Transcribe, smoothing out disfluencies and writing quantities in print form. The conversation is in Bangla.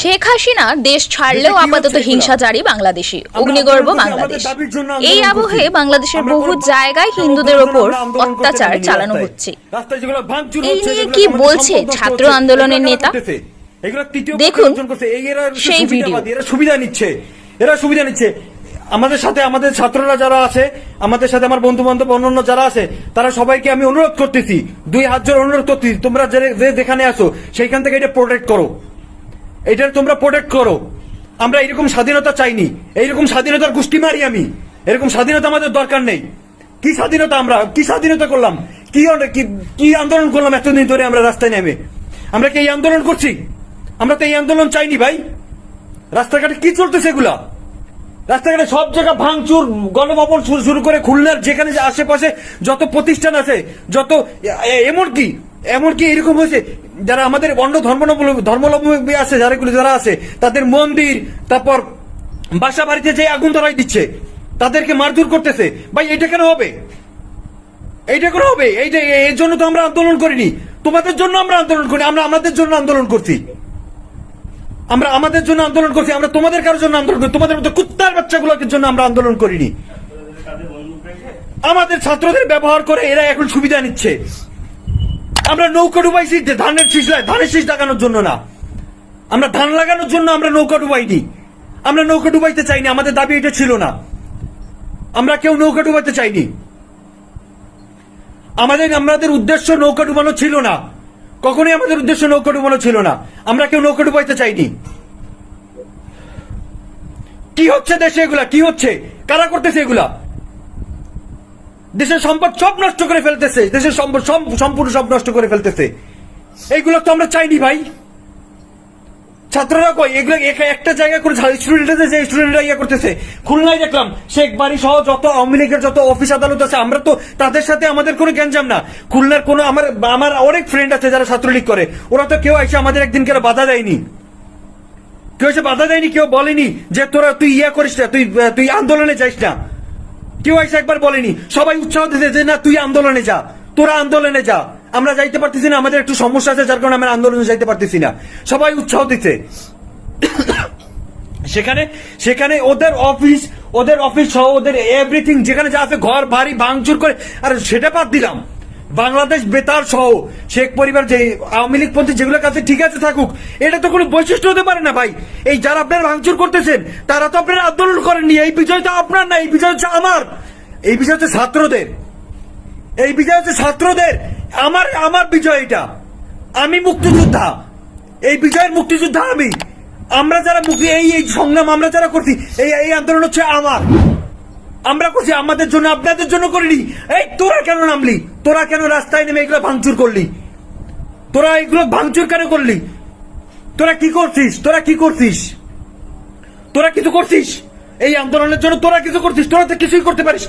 শেখ হাসিনা দেশ ছাড়লেও আপাতত হিংসা জারি বাংলাদেশে, অগ্নিগর্ভ বাংলাদেশ। এই আবহে বাংলাদেশের বহু জায়গায় হিন্দুদের ওপর অত্যাচার চালানো হচ্ছে। এই নিয়ে কি বলছে ছাত্র আন্দোলনের নেতা, দেখুন সেই ভিডিও। এরা সুবিধা নিচ্ছে আমাদের সাথে, আমাদের ছাত্ররা যারা আছে, আমাদের সাথে আমার বন্ধু বান্ধব অন্যান্য যারা আছে, তারা সবাইকে আমি অনুরোধ করতেছি, 2 হাত জোড় অনুরোধ করতেছি, তোমরা যেখানে আসো সেইখান থেকে এটা প্রোটেক্ট করো, এটা তোমরা প্রোটেক্ট করো। আমরা এরকম স্বাধীনতা চাইনি, এইরকম স্বাধীনতার গোষ্ঠী মারি আমি। এরকম স্বাধীনতা আমাদের দরকার নেই। কি স্বাধীনতা? আমরা কি স্বাধীনতা করলাম? কি আন্দোলন করলাম এতদিন ধরে আমরা রাস্তায় নেমে? আমরা কি এই আন্দোলন করছি? আমরা তো এই আন্দোলন চাইনি ভাই। রাস্তাঘাটে কি চলতেছে এগুলা? রাস্তাঘাটে সব জায়গা ভাঙচুর, গণভবন শুরু করে খুলনার যেখানে আশেপাশে যত প্রতিষ্ঠান আছে, যত এমনকি এরকম হয়েছে, যারা আমাদের অন্য ধর্মাবলম্বী আছে, যারা আছে, তাদের মন্দির, তারপর বাসা বাড়িতে যে আগুন ধরাই দিচ্ছে, তাদেরকে মারধর করতেছে। ভাই এটা কেন হবে? এইটা কেন হবে? এর জন্য তো আমরা আন্দোলন করিনি, তোমাদের জন্য আমরা আন্দোলন করি। আমরা আমাদের জন্য আন্দোলন করছি, আমরা আমাদের জন্য আন্দোলন করছি। আমরা তোমাদের কারোর জন্য আন্দোলন করি, তোমাদের মতো কুত্তার বাচ্চাগুলোর জন্য আমরা আন্দোলন করিনি। আমাদের ছাত্রদের ব্যবহার করে এরা এখন সুবিধা নিচ্ছে। আমরা নৌকা ডুবাইছি ধানের শীষ লাগানোর জন্য না, আমরা ধান লাগানোর জন্য আমরা নৌকা ডুবাইনি। আমরা নৌকা ডুবাইতে চাইনি, আমাদের দাবি এটা ছিল না। আমরা কেউ নৌকা ডুবাইতে চাইনি, আমাদের উদ্দেশ্য নৌকা ডুবানো ছিল না, কখনোই আমাদের উদ্দেশ্য নৌকা ডুবানো ছিল না। আমরা কেউ নৌকা ডুবাইতে চাইনি। কি হচ্ছে দেশে? এগুলা কি হচ্ছে? কারা করতেছে এগুলা? দেশের সম্পদ সব নষ্ট করে ফেলতেছে, দেশের সম্পদ সম্পূর্ণ সব নষ্ট করে ফেলতেছে। এইগুলো তো আমরা চাইনি ভাই। ছাত্ররা কই? এগুলো একটা জায়গা করে স্টুডেন্টরা ইয়ে করতেছে। খুলনায় দেখলাম শেখ বাড়ি সহ যত আওয়ামী লীগের যত অফিস আদালত আছে, আমরা তো তাদের সাথে আমাদের কোনো গ্যাঞ্জাম না। খুলনার কোনো আমার অনেক ফ্রেন্ড আছে যারা ছাত্রলীগ করে, ওরা তো কেউ এসে আমাদের একদিন কেউ বাধা দেয়নি, কেউ বলেনি যে তুই ইয়া করিস না, তুই আন্দোলনে যাইস না। কেউ এসে একবার বলেনি। সবাই উৎসাহ দিতে যে না তুই আন্দোলনে যা, তোরা আন্দোলনে যা। আমরা যাইতে পারতেছি না, আমাদের একটু সমস্যা আছে, যার কারণে আমরা আন্দোলনে যাইতে পারতেছি না। সবাই উৎসাহ দিচ্ছে। সেখানে ওদের অফিস সহ ওদের এভরিথিং যেখানে যা আছে, ঘর বাড়ি ভাঙচুর করে। আর সেটা বাদ দিলাম, বাংলাদেশ বেতার সহ শেখ পরিবার যে আওয়ামী লীগ পন্থী যেগুলোর কাছে ঠিক আছে থাকুক, এটা তো কোনো বৈশিষ্ট্য হতে পারে না ভাই। এই যারা আপনারা ভাঙচুর করতেছেন, তারা তো আপনারা আন্দোলন করেননি। এই বিজয় তো আপনার না, এই বিজয় হচ্ছে আমার, এই বিজয় হচ্ছে ছাত্রদের, এই বিজয় হচ্ছে ছাত্রদের। আমার বিজয় এটা। আমি মুক্তিযোদ্ধা, এই বিজয়ের মুক্তিযোদ্ধা আমি। আমরা যারা এই সংগ্রাম আমরা যারা করছি, এই আন্দোলন হচ্ছে আমার, আমরা করছি আমাদের জন্য, আপনাদের জন্য করিনি। এই তোরা কেন নামলি? তোরা কেন রাস্তায় নেমে এগুলো ভাঙচুর করলি? তোরা এগুলো ভাঙচুর কেন করলি? তোরা কি করছিস? তোরা কিছু করছিস এই আন্দোলনের জন্য? তোরা কিছু করছিস? তোরা তো কিছুই করতে পারিস।